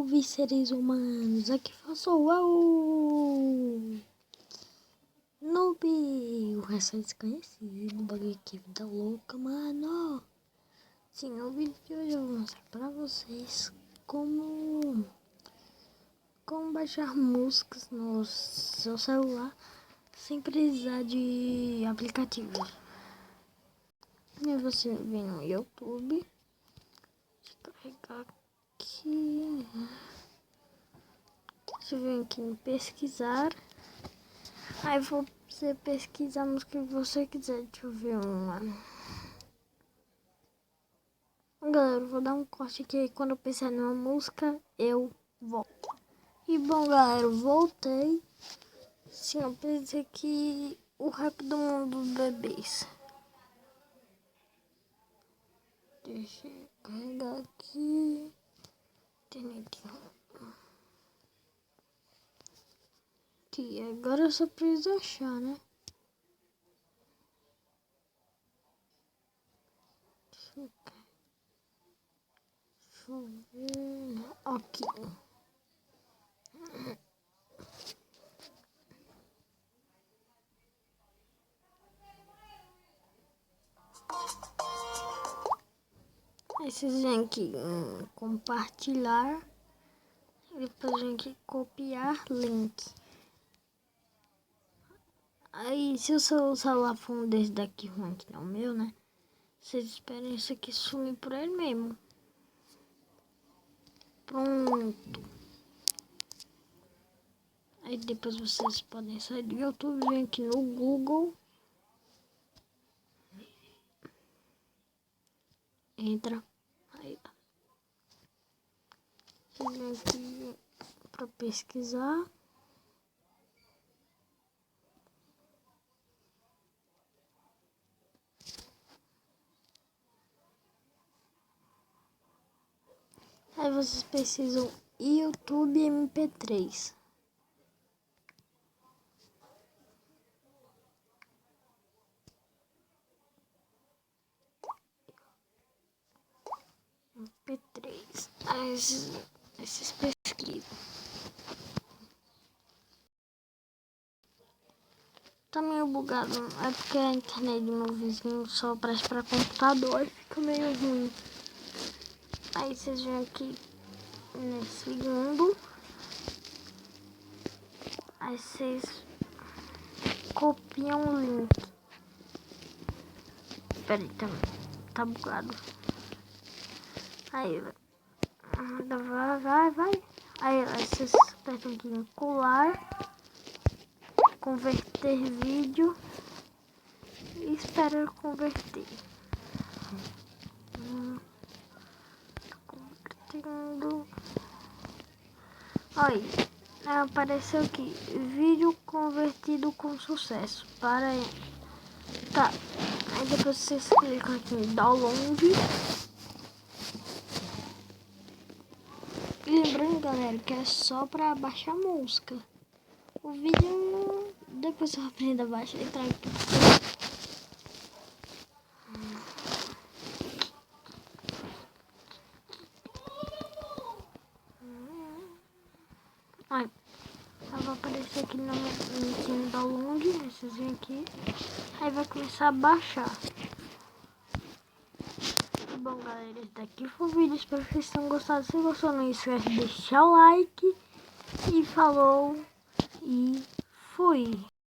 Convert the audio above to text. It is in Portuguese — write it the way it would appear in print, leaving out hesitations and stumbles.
Salve, seres humanos! Aqui sou eu, Noob, o resto é desconhecido, bagulho aqui, vida louca, mano. Sim, no vídeo de hoje eu vou mostrar pra vocês como baixar músicas no seu celular sem precisar de aplicativos. Primeiro você vem no YouTube, carregar aqui, você vem aqui em pesquisar, aí você pesquisar a música que você quiser. Deixa eu ver uma. Galera, eu vou dar um corte aqui, aí quando eu pensar numa música eu volto. E bom, galera, eu voltei. Sim, eu pensei que o rap do mundo dos bebês. Deixa eu carregar aqui. Aqui, agora eu só preciso achar, né? Deixa eu ver. Aqui. Aí vocês vêm aqui em compartilhar. Depois vem aqui copiar link. Aí se o seu celular for um desse daqui ruim, que não é o meu, né? Vocês esperem isso aqui sumir por ele mesmo. Pronto. Aí depois vocês podem sair do YouTube, vem aqui no Google. Entra. Aí. Você vem aqui para pesquisar. Aí vocês precisam YouTube MP3. MP3. Aí vocês pesquisam. Tá meio bugado, é porque a internet do meu vizinho só presta para computador e fica meio ruim. Aí vocês vêm aqui nesse segundo. Aí vocês copiam o link. Pera aí, tá bugado. Aí vai. Aí vocês apertam aqui em colar, converter vídeo e espera converter. Convertendo. Aí apareceu aqui, vídeo convertido com sucesso. Para aí. Tá. Aí depois vocês clicam aqui em download. E lembrando, galera, que é só pra baixar a música. O vídeo depois eu aprendo a baixar e trago pra vocês. Aí vai aparecer aqui no download. Vocês vêm aqui. Aí vai começar a baixar. Bom, galera, esse daqui foi o vídeo. Espero que vocês tenham gostado. Se gostou, não esquece de deixar o like. E falou. E fui.